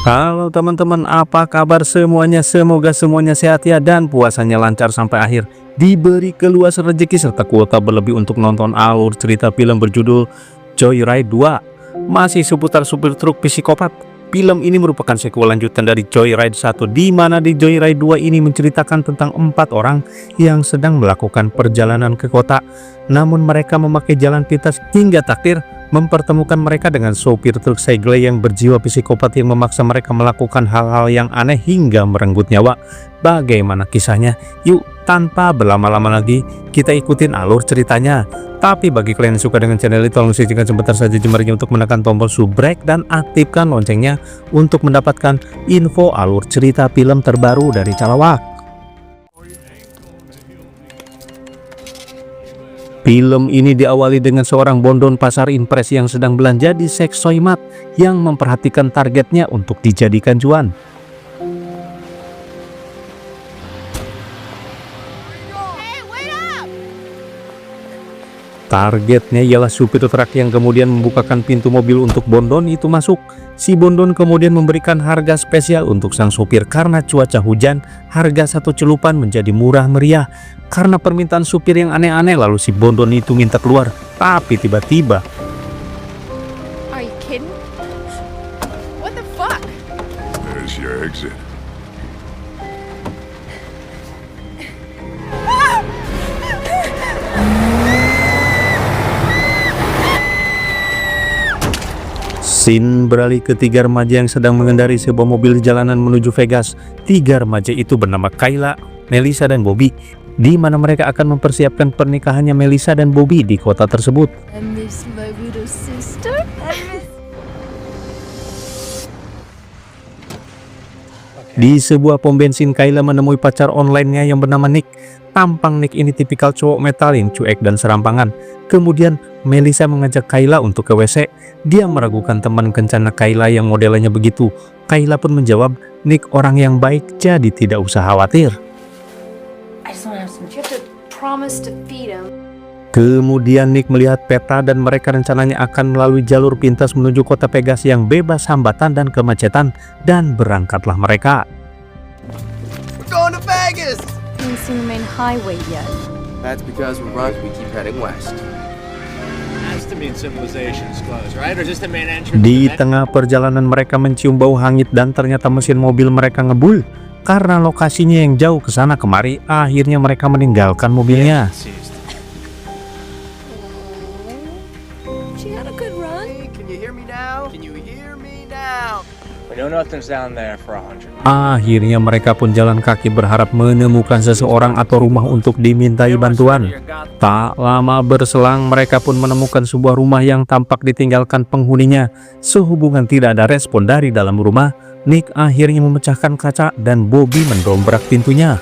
Halo teman-teman, apa kabar semuanya? Semoga semuanya sehat ya dan puasanya lancar sampai akhir. Diberi keluasan rezeki serta kuota berlebih untuk nonton alur cerita film berjudul Joyride 2. Masih seputar supir truk psikopat. Film ini merupakan sequel lanjutan dari Joyride 1, di mana di Joyride 2 ini menceritakan tentang 4 orang yang sedang melakukan perjalanan ke kota. Namun mereka memakai jalan pintas hingga takdir mempertemukan mereka dengan sopir truk Segway yang berjiwa psikopat yang memaksa mereka melakukan hal-hal yang aneh hingga merenggut nyawa. Bagaimana kisahnya? Yuk, tanpa berlama-lama lagi, kita ikutin alur ceritanya. Tapi bagi kalian yang suka dengan channel ini, tolong sajikan sebentar saja jemarinya untuk menekan tombol subscribe dan aktifkan loncengnya untuk mendapatkan info alur cerita film terbaru dari Calawak. Film ini diawali dengan seorang bondon pasar impres yang sedang belanja di Seksoimat yang memperhatikan targetnya untuk dijadikan cuan. Targetnya ialah supir truk yang kemudian membukakan pintu mobil untuk bondon itu masuk. Si bondon kemudian memberikan harga spesial untuk sang supir karena cuaca hujan. Harga satu celupan menjadi murah meriah karena permintaan supir yang aneh-aneh. Lalu si bondon itu minta keluar, tapi tiba-tiba Are you kidding? What the fuck? There's your exit. scene beralih ke 3 remaja yang sedang mengendarai sebuah mobil di jalanan menuju Vegas. 3 remaja itu bernama Kayla, Melissa, dan Bobby, di mana mereka akan mempersiapkan pernikahannya Melissa dan Bobby di kota tersebut. I miss my little sister. Di sebuah pom bensin, Kayla menemui pacar online-nya yang bernama Nick. Tampang Nick ini tipikal cowok metal yang cuek dan serampangan. Kemudian Melissa mengajak Kayla untuk ke WC. Dia meragukan teman kencana Kayla yang modelnya begitu. Kayla pun menjawab, Nick orang yang baik, jadi tidak usah khawatir. I just want to have some. You have to promise to feed him. Kemudian Nick melihat peta dan mereka rencananya akan melalui jalur pintas menuju kota Vegas yang bebas hambatan dan kemacetan, dan berangkatlah mereka. We're going to Vegas! Haven't seen the main highway yet. That's because we're runs, we keep heading west. Has to mean civilization's closed, right? Or just the main entrance? Di tengah perjalanan mereka mencium bau hangit dan ternyata mesin mobil mereka ngebul. Karena lokasinya yang jauh ke sana kemari, akhirnya mereka meninggalkan mobilnya. She had a good run. Hey, can you hear me now? Can you hear me now? We know nothing's down there for 100. Akhirnya mereka pun jalan kaki berharap menemukan seseorang atau rumah untuk dimintai bantuan. Tak lama berselang mereka pun menemukan sebuah rumah yang tampak ditinggalkan penghuninya. Sehubungan tidak ada respon dari dalam rumah, Nick akhirnya memecahkan kaca dan Bobby mendobrak pintunya.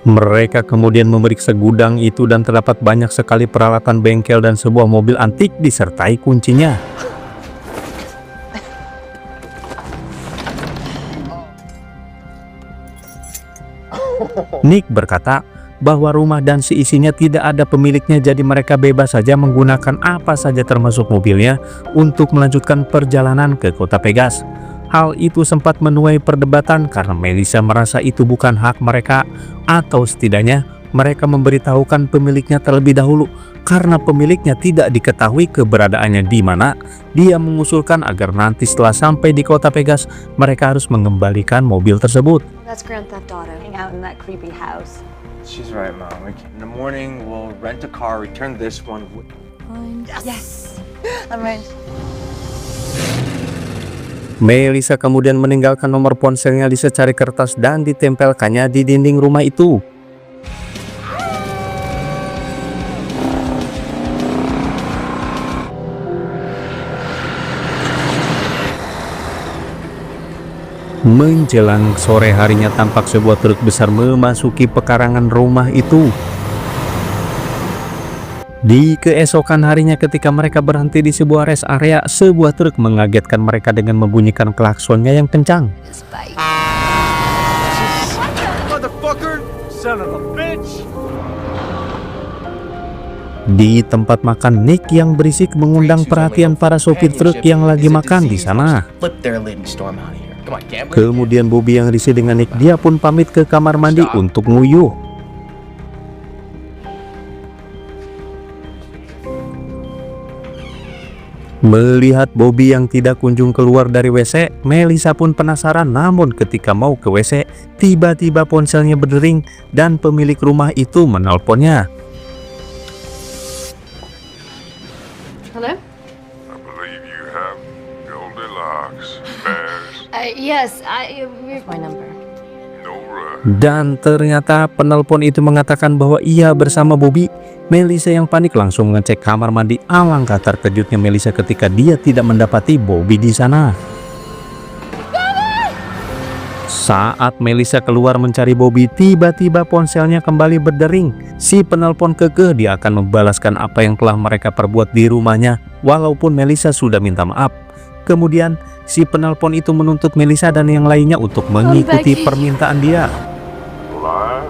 Mereka kemudian memeriksa gudang itu dan terdapat banyak sekali peralatan bengkel dan sebuah mobil antik disertai kuncinya. Nick berkata bahwa rumah dan seisinya tidak ada pemiliknya, jadi mereka bebas saja menggunakan apa saja termasuk mobilnya untuk melanjutkan perjalanan ke kota Vegas. Hal itu sempat menuai perdebatan karena Melissa merasa itu bukan hak mereka, atau setidaknya mereka memberitahukan pemiliknya terlebih dahulu karena pemiliknya tidak diketahui keberadaannya di mana. Dia mengusulkan agar nanti setelah sampai di kota Vegas mereka harus mengembalikan mobil tersebut. That's Grand Theft Auto. Hang out in that creepy house. She's right, Mom. In the morning, we'll rent a car, return this one. Fine. Yes. I'm ready. Melissa kemudian meninggalkan nomor ponselnya di secari kertas dan ditempelkannya di dinding rumah itu. Menjelang sore harinya tampak sebuah truk besar memasuki pekarangan rumah itu. Di keesokan harinya ketika mereka berhenti di sebuah rest area, sebuah truk mengagetkan mereka dengan membunyikan klaksonnya yang kencang. This bike. Motherfucker! Son of a bitch! Di tempat makan, Nick yang berisik mengundang perhatian para sopir truk yang lagi makan di sana. Flip their lid and storm out of here. Come on, gambler. Kemudian Bobby yang risih dengan Nick, dia pun pamit ke kamar mandi untuk nguyuh. Melihat Bobby yang tidak kunjung keluar dari WC, Melissa pun penasaran. Namun ketika mau ke WC, tiba-tiba ponselnya berdering dan pemilik rumah itu menelponnya. Hello? I believe you have Goldilocks, Bears, Yes, here's my number. no rush. Dan ternyata penelpon itu mengatakan bahwa ia bersama Bobby. Melissa yang panik langsung mengecek kamar mandi. Alangkah terkejutnya Melissa ketika dia tidak mendapati Bobby di sana. Saat Melissa keluar mencari Bobby, tiba-tiba ponselnya kembali berdering. Si penelpon kekeh dia akan membalaskan apa yang telah mereka perbuat di rumahnya, walaupun Melissa sudah minta maaf. Kemudian si penelpon itu menuntut Melissa dan yang lainnya untuk mengikuti permintaan dia. Live?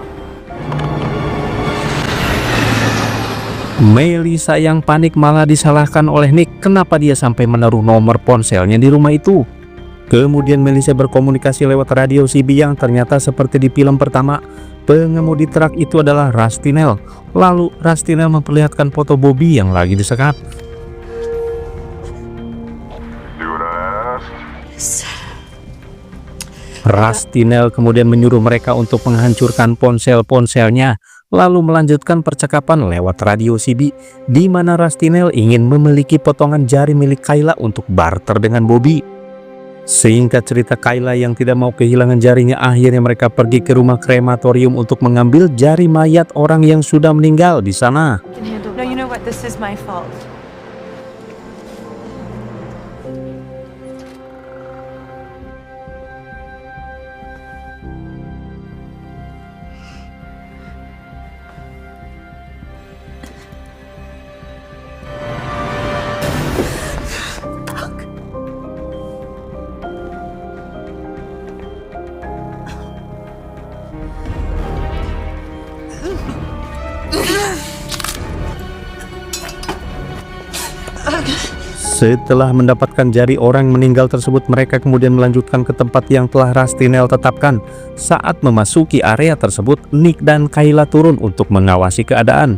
Melissa yang panik malah disalahkan oleh Nick kenapa dia sampai menaruh nomor ponselnya di rumah itu. Kemudian Melissa berkomunikasi lewat radio CB yang ternyata seperti di film pertama, pengemudi truk itu adalah Rusty Nail. Lalu Rusty Nail memperlihatkan foto Bobby yang lagi disekap. Do what I asked? Rusty Nail kemudian menyuruh mereka untuk menghancurkan ponsel-ponselnya, lalu melanjutkan percakapan lewat radio CB, di mana Rusty Nail ingin memiliki potongan jari milik Kayla untuk barter dengan Bobby. Singkat cerita, Kayla yang tidak mau kehilangan jarinya, akhirnya mereka pergi ke rumah krematorium untuk mengambil jari mayat orang yang sudah meninggal di sana. No, you know what? This is my fault. Setelah mendapatkan jari orang meninggal tersebut, mereka kemudian melanjutkan ke tempat yang telah Rusty Nail tetapkan. Saat memasuki area tersebut, Nick dan Kayla turun untuk mengawasi keadaan.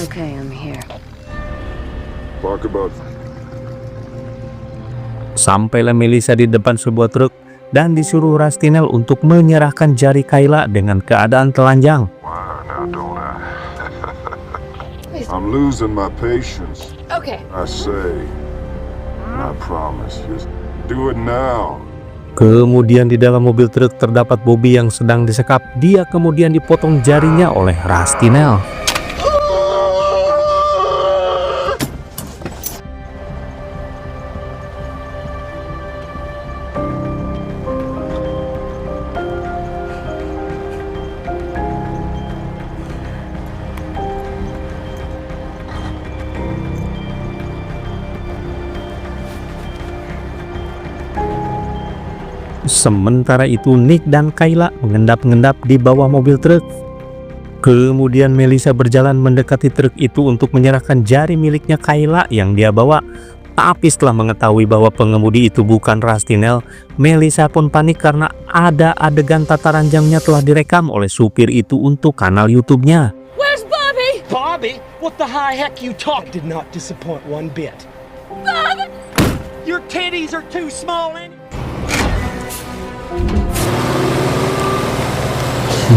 Okay, I'm here. Talk about Sampailah Melissa di depan sebuah truk dan disuruh Rusty Nail untuk menyerahkan jari Kayla dengan keadaan telanjang. why now, don't I? I'm losing my patience. Okay. I say, I promise, just do it now. Kemudian di dalam mobil truk terdapat Bobby yang sedang disekap. Dia kemudian dipotong jarinya oleh Rusty Nail. Sementara itu Nick dan Kayla mengendap-endap di bawah mobil truk. Kemudian Melissa berjalan mendekati truk itu untuk menyerahkan jari miliknya Kayla yang dia bawa. Tapi setelah mengetahui bahwa pengemudi itu bukan Rusty Nail, Melissa pun panik karena ada adegan tata ranjangnya telah direkam oleh supir itu untuk kanal YouTube-nya. Where's Bobby? Bobby? What the high heck you talk did not disappoint one bit. Bob! Your titties are too small and...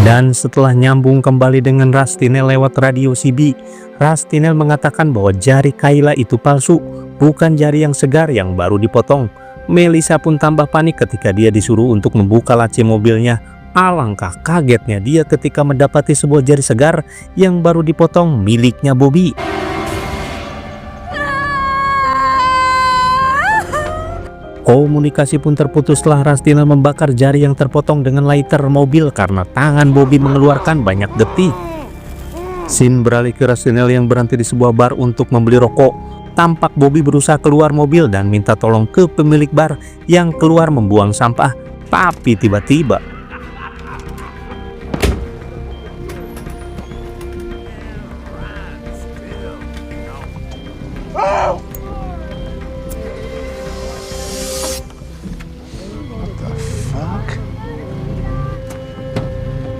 Dan setelah nyambung kembali dengan Rusty Nail lewat radio CB, Rusty Nail mengatakan bahwa jari Kayla itu palsu, bukan jari yang segar yang baru dipotong. Melissa pun tambah panik ketika dia disuruh untuk membuka laci mobilnya. Alangkah kagetnya dia ketika mendapati sebuah jari segar yang baru dipotong miliknya Bobby. Komunikasi pun terputus setelah Rusty Nail membakar jari yang terpotong dengan lighter mobil karena tangan Bobby mengeluarkan banyak getih. Scene beralih ke Rusty Nail yang berhenti di sebuah bar untuk membeli rokok. Tampak Bobby berusaha keluar mobil dan minta tolong ke pemilik bar yang keluar membuang sampah. Tapi tiba-tiba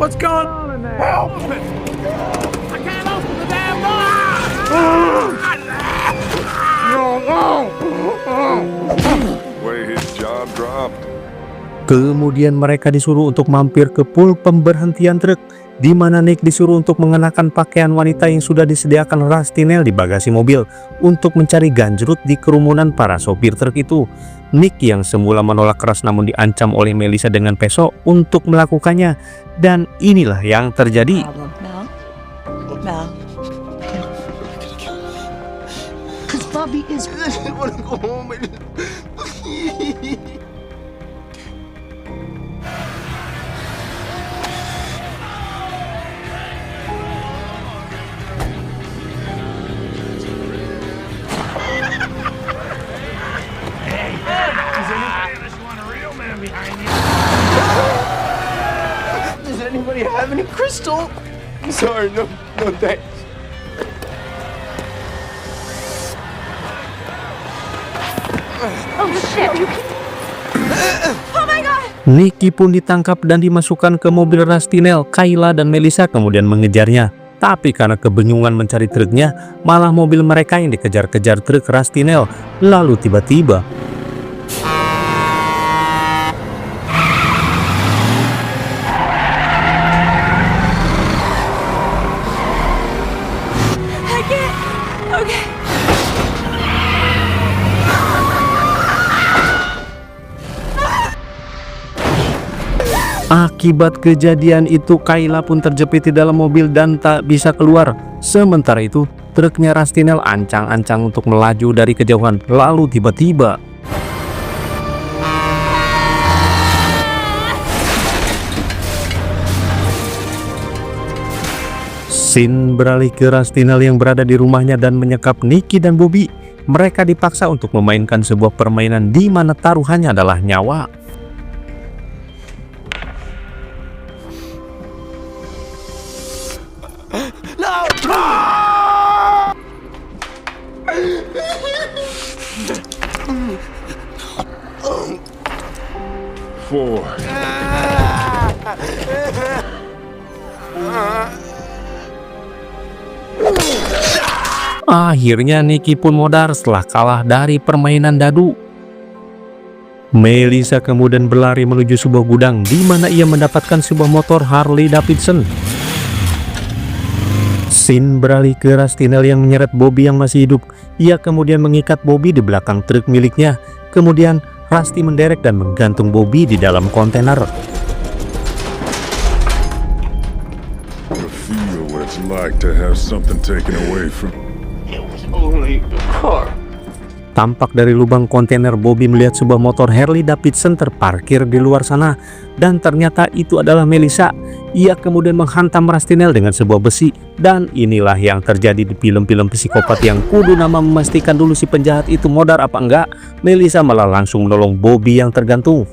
What's going on in there? Help me! I can't open the damn door! Way his jaw dropped. kemudian mereka disuruh untuk mampir ke pul pemberhentian truk, di mana Nick disuruh untuk mengenakan pakaian wanita yang sudah disediakan Rusty Nail di bagasi mobil untuk mencari ganjrut di kerumunan para sopir truk itu. Nick yang semula menolak keras namun diancam oleh Melissa dengan peso untuk melakukannya, dan inilah yang terjadi. Mel. Because Bobby is. I want to go home. Does anybody have any crystal? I'm sorry, no thanks. Oh shit! Oh my god! Nicky pun ditangkap dan dimasukkan ke mobil Rusty Nail. Kayla dan Melissa kemudian mengejarnya. Tapi karena kebingungan mencari truknya, malah mobil mereka yang dikejar-kejar truk Rusty Nail. Lalu tiba-tiba I can't. Okay. akibat kejadian itu, Kayla pun terjepit di dalam mobil dan tak bisa keluar. Sementara itu, truknya Rusty Nail ancang-ancang untuk melaju dari kejauhan. Lalu tiba-tiba scene beralih ke Rusty Nail yang berada di rumahnya dan menyekap Nicky dan Bobby. Mereka dipaksa untuk memainkan sebuah permainan di mana taruhannya adalah nyawa. Four. Akhirnya Nicky pun modar setelah kalah dari permainan dadu. Melissa kemudian berlari menuju sebuah gudang di mana ia mendapatkan sebuah motor Harley Davidson. Scene beralih ke Rusty Nail yang menyeret Bobby yang masih hidup. Ia kemudian mengikat Bobby di belakang truk miliknya. Kemudian Rusty menderek dan menggantung Bobby di dalam kontainer. To feel what it's like to have something taken away from. Tampak dari lubang kontainer, Bobby melihat sebuah motor Harley Davidson terparkir di luar sana, dan ternyata itu adalah Melissa. Ia kemudian menghantam Rusty Nail dengan sebuah besi, dan inilah yang terjadi di film-film psikopat yang kudu nama memastikan dulu si penjahat itu modar apa enggak. Melissa malah langsung menolong Bobby yang tergantung.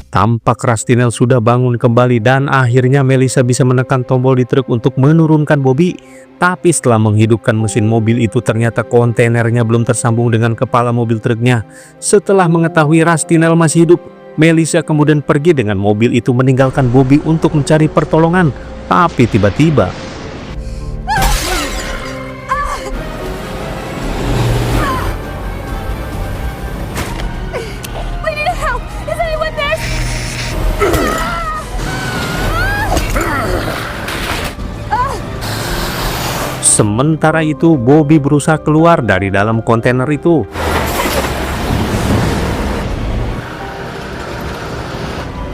Tampak Rusty Nail sudah bangun kembali dan akhirnya Melissa bisa menekan tombol di truk untuk menurunkan Bobby. Tapi setelah menghidupkan mesin mobil itu, ternyata kontainernya belum tersambung dengan kepala mobil truknya. Setelah mengetahui Rusty Nail masih hidup, Melissa kemudian pergi dengan mobil itu meninggalkan Bobby untuk mencari pertolongan. Tapi tiba-tiba We need help! Is anyone there? sementara itu Bobby berusaha keluar dari dalam kontainer itu.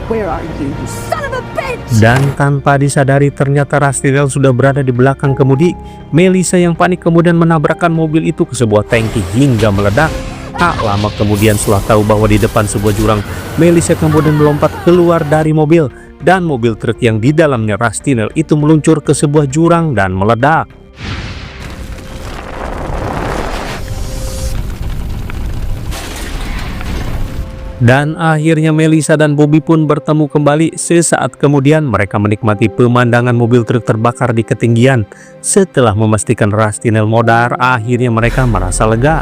Where are you? Son of a bitch! Dan tanpa disadari ternyata Rusty Nail sudah berada di belakang kemudi. Melissa yang panik kemudian menabrakkan mobil itu ke sebuah tangki hingga meledak. Tak lama kemudian setelah tahu bahwa di depan sebuah jurang, Melissa kemudian melompat keluar dari mobil. Dan mobil truk yang di dalamnya Rusty Nail itu meluncur ke sebuah jurang dan meledak. Dan akhirnya Melissa dan Bobby pun bertemu kembali. Sesaat kemudian mereka menikmati pemandangan mobil truk terbakar di ketinggian. Setelah memastikan Rusty Nail modar, akhirnya mereka merasa lega.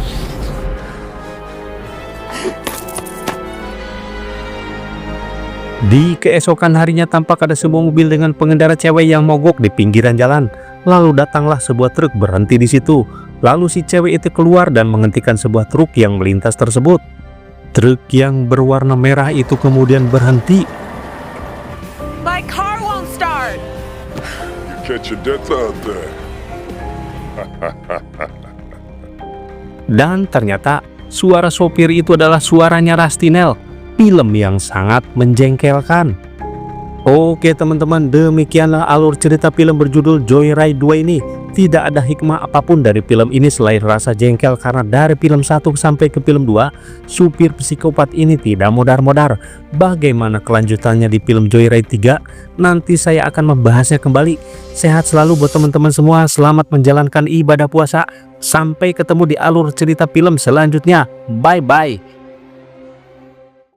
Di keesokan harinya tampak ada sebuah mobil dengan pengendara cewek yang mogok di pinggiran jalan. Lalu datanglah sebuah truk berhenti di situ. Lalu si cewek itu keluar dan menghentikan sebuah truk yang melintas tersebut. Truk yang berwarna merah itu kemudian berhenti. My car won't start. You catch your death out there. Dan ternyata suara sopir itu adalah suaranya Rusty Nail. Film yang sangat menjengkelkan. Oke teman-teman, demikianlah alur cerita film berjudul Joyride 2 ini. Tidak ada hikmah apapun dari film ini selain rasa jengkel karena dari film 1 sampai ke film 2, supir psikopat ini tidak modar-modar. Bagaimana kelanjutannya di film Joyride 3? Nanti saya akan membahasnya kembali. Sehat selalu buat teman-teman semua, selamat menjalankan ibadah puasa. Sampai ketemu di alur cerita film selanjutnya. Bye-bye.